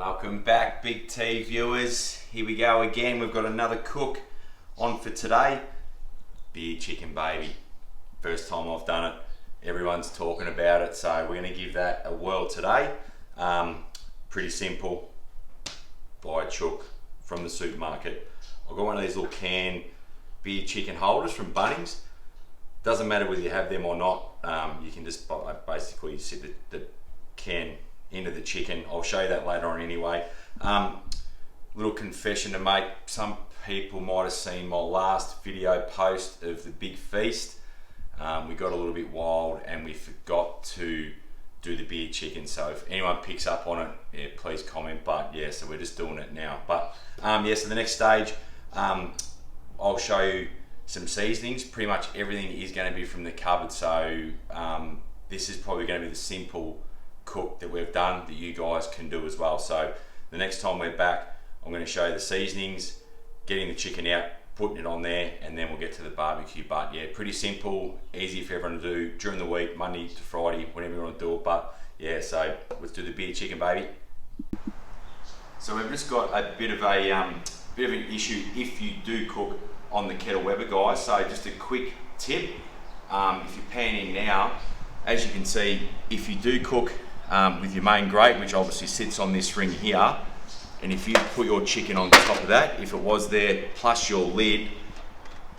Welcome back, Big T viewers. Here we go again. We've got another cook on for today. Beer chicken, baby. First time I've done it. Everyone's talking about it, so we're going to give that a whirl today. Pretty simple. Buy a chook from the supermarket. I've got one of these little canned beer chicken holders from Bunnings. Doesn't matter whether you have them or not. You can just basically sit the can into the chicken. I'll show you that later on anyway. Little confession to make. Some people might have seen my last video post of the big feast. We got a little bit wild and we forgot to do the beer chicken. So if anyone picks up on it, yeah, please comment. But yeah, so we're just doing it now. But yeah, so the next stage, I'll show you some seasonings. Pretty much everything is going to be from the cupboard. So this is probably going to be the simple cook that we've done that you guys can do as well. So the next time we're back, I'm going to show you the seasonings, getting the chicken out, putting it on there, and then we'll get to the barbecue. But yeah, pretty simple, easy for everyone to do during the week, Monday to Friday, whenever you want to do it. But yeah, so let's do the beer chicken, baby. So we've just got a bit of an issue if you do cook on the kettle Weber, guys. So just a quick tip, if you're panning now, as you can see, if you do cook with your main grate, which obviously sits on this ring here, and if you put your chicken on top of that, if it was there plus your lid,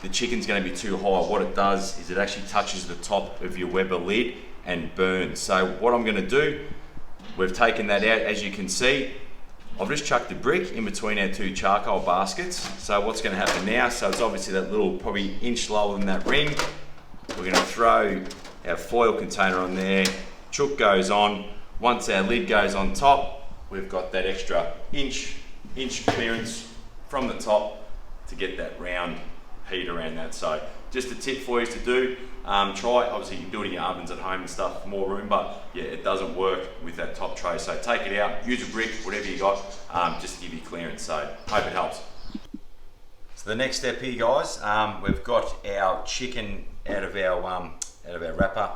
the chicken's going to be too high. What it does is it actually touches the top of your Weber lid and burns. So what I'm going to do, we've taken that out, as you can see. I've just chucked the brick in between our two charcoal baskets. So what's going to happen now, so it's obviously that little, probably inch lower than that ring. We're going to throw our foil container on there, chook goes on. Once our lid goes on top, we've got that extra inch clearance from the top to get that round heat around that. So just a tip for you to do. Try, obviously you can do it in your ovens at home and stuff for more room, but yeah, it doesn't work with that top tray. So take it out, use a brick, whatever you got, just to give you clearance. So hope it helps. So the next step here, guys, we've got our chicken out of our wrapper.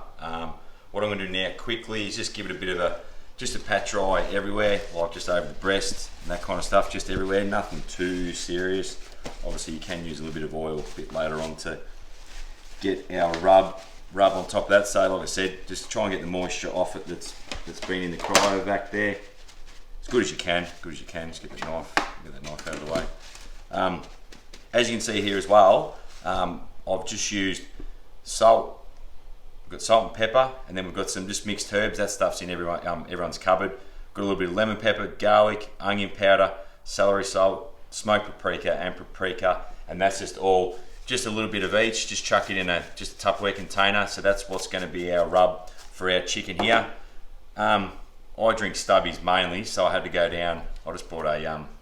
What I'm going to do now quickly is just give it a bit of just a pat dry everywhere, like just over the breast and that kind of stuff, just everywhere, nothing too serious. Obviously you can use a little bit of oil a bit later on to get our rub on top of that. So like I said, just try and get the moisture off it that's been in the cryo back there. As good as you can, just get that knife out of the way. As you can see here as well, I've just used salt. We've got salt and pepper, and then we've got some just mixed herbs. That stuff's in everyone's cupboard. Got a little bit of lemon pepper, garlic, onion powder, celery salt, smoked paprika, and paprika, and that's just all, just a little bit of each. Just chuck it in just a Tupperware container. So that's what's going to be our rub for our chicken here. I drink stubbies mainly, so I had to go down. I just bought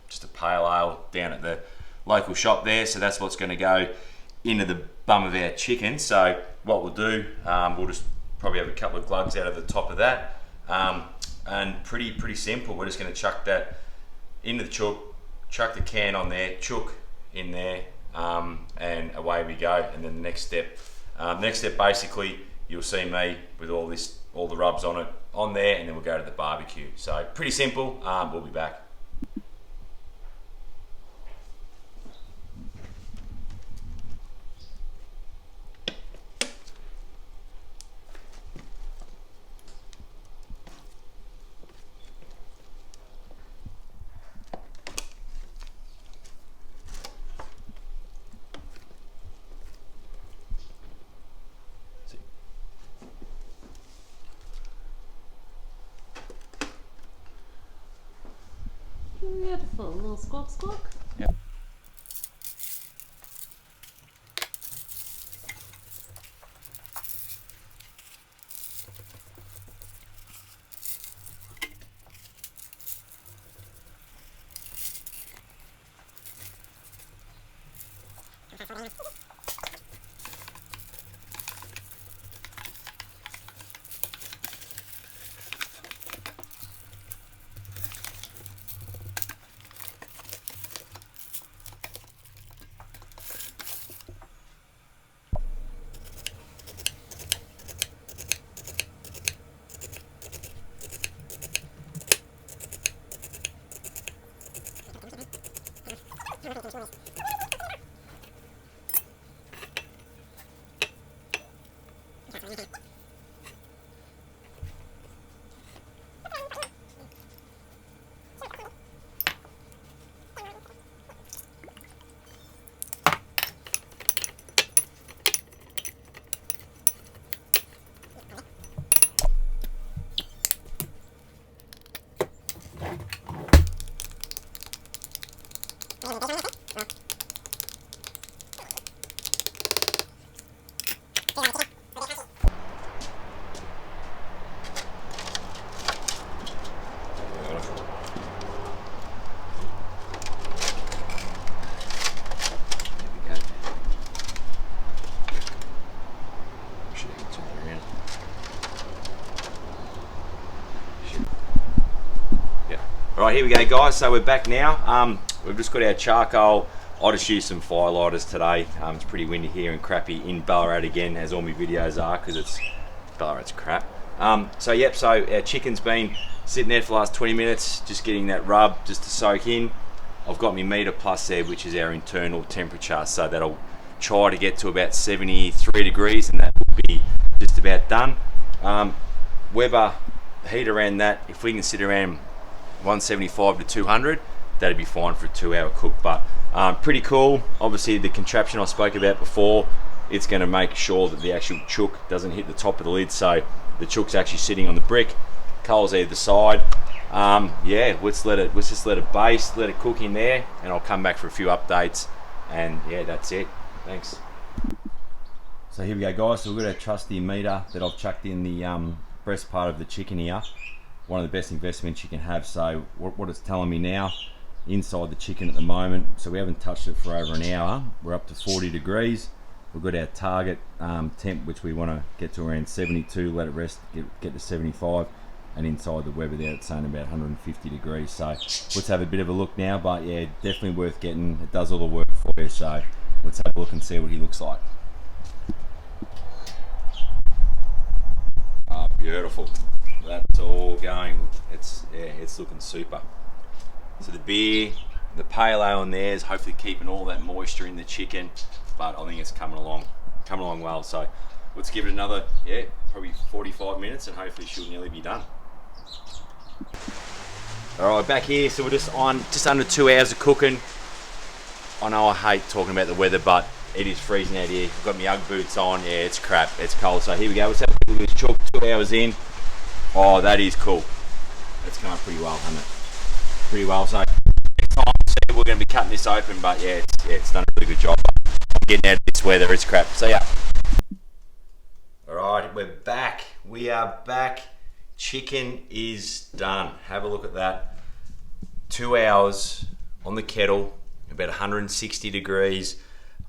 just a pale ale down at the local shop there. So that's what's going to go into the bum of our chicken. So what we'll do, we'll just probably have a couple of glugs out of the top of that, and pretty simple. We're just going to chuck that into the chook, chuck the can on there, chook in there, and away we go. And then the next step basically, you'll see me with all the rubs on there, and then we'll go to the barbecue. So pretty simple. We'll be back. Beautiful, a little squawk squawk. Yep. Alright, here we go guys, so we're back now. We've just got our charcoal. I just used some firelighters today. It's pretty windy here and crappy in Ballarat again, as all my videos are, because Ballarat's crap. So our chicken's been sitting there for the last 20 minutes, just getting that rub just to soak in. I've got my meter plus there, which is our internal temperature, so that'll try to get to about 73 degrees and that will be just about done. Weber heat around that, if we can sit around 175 to 200, that'd be fine for a 2-hour cook. But pretty cool. Obviously the contraption I spoke about before, it's going to make sure that the actual chook doesn't hit the top of the lid, so the chook's actually sitting on the brick, coals either side. Yeah, let's just let it baste, let it cook in there, and I'll come back for a few updates. And yeah, that's it. Thanks. So here we go guys, so we've got our trusty meter that I've chucked in the breast part of the chicken here. One of the best investments you can have. So what it's telling me now, inside the chicken at the moment, so we haven't touched it for over an hour, we're up to 40 degrees. We've got our target temp, which we want to get to around 72, let it rest, get to 75, and inside the Weber there it's saying about 150 degrees. So let's have a bit of a look now, but yeah, definitely worth getting. It does all the work for you, so let's have a look and see what he looks like. Ah, beautiful. That's all going. It's looking super. So the beer, the pale ale in there is hopefully keeping all that moisture in the chicken, but I think it's coming along well. So let's give it another, probably 45 minutes, and hopefully she'll nearly be done. All right, back here. So we're just under 2 hours of cooking. I know I hate talking about the weather, but it is freezing out here. I've got my Ugg boots on. Yeah, it's crap. It's cold. So here we go. Let's have a look at this chook. 2 hours in. Oh, that is cool. That's going pretty well, hasn't it? Pretty well. So next time we're going to be cutting this open, but yeah, it's done a really good job. I'm getting out of this weather. It's crap. See ya. All right, we're back. We are back. Chicken is done. Have a look at that. 2 hours on the kettle, about 160 degrees.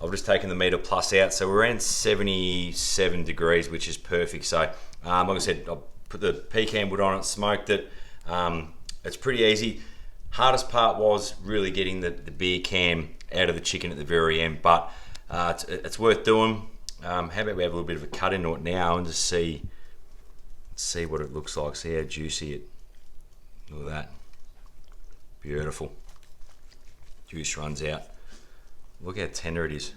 I've just taken the meter plus out, so we're around 77 degrees, which is perfect. So, like I said, I put the pecan wood on it, smoked it. It's pretty easy. Hardest part was really getting the beer can out of the chicken at the very end, but it's worth doing. How about we have a little bit of a cut into it now and just see what it looks like, see how juicy it. Look at that. Beautiful. Juice runs out. Look how tender it is.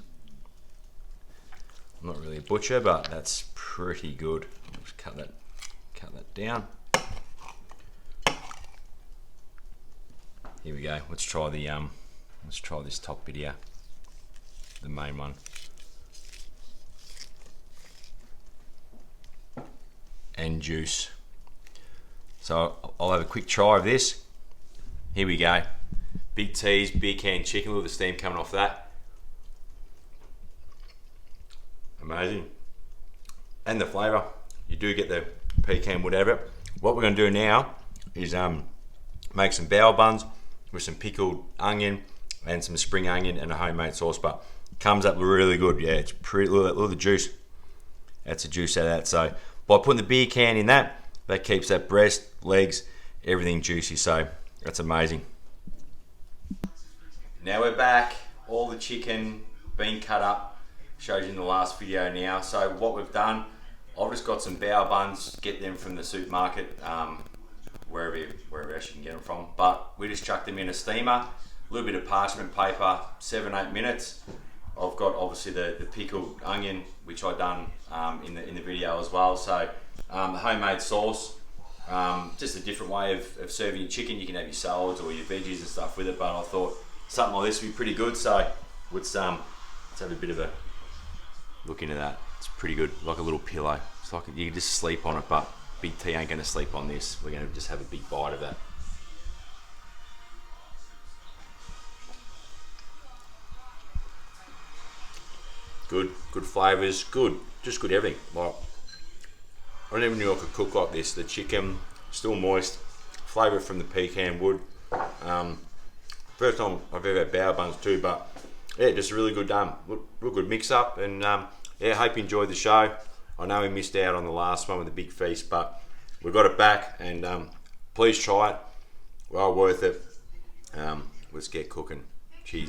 I'm not really a butcher, but that's pretty good. I'll just cut that down. Here we go. Let's try this top bit here, the main one. And juice. So I'll have a quick try of this. Here we go. BigT's beer can chicken. Look at the steam coming off that. Amazing. And the flavour. You do get the pecan wood out of it. What we're going to do now is make some bao buns with some pickled onion and some spring onion and a homemade sauce, but comes up really good. Yeah, it's pretty. Look at the juice. That's the juice out of that. So by putting the beer can in that keeps that breast, legs, everything juicy. So that's amazing. Now we're back. All the chicken been cut up. Showed you in the last video now. So what we've done, I've just got some bao buns. Get them from the supermarket, wherever else you can get them from. But we just chucked them in a steamer. A little bit of parchment paper, 7-8 minutes. I've got obviously the pickled onion, which I done in the video as well. So the homemade sauce, just a different way of serving your chicken. You can have your salads or your veggies and stuff with it, but I thought something like this would be pretty good. So let's have a bit of a look into that. It's pretty good, like a little pillow. It's like you can just sleep on it, but BigT ain't going to sleep on this. We're going to just have a big bite of that. Good flavours, just good everything. Like, I never knew I could cook like this. The chicken, still moist, flavour from the pecan wood. First time I've ever had bao buns too, but yeah, just a really good, real good mix up. And yeah, hope you enjoyed the show. I know we missed out on the last one with the big feast, but we got it back, and please try it. Well worth it. Let's get cooking.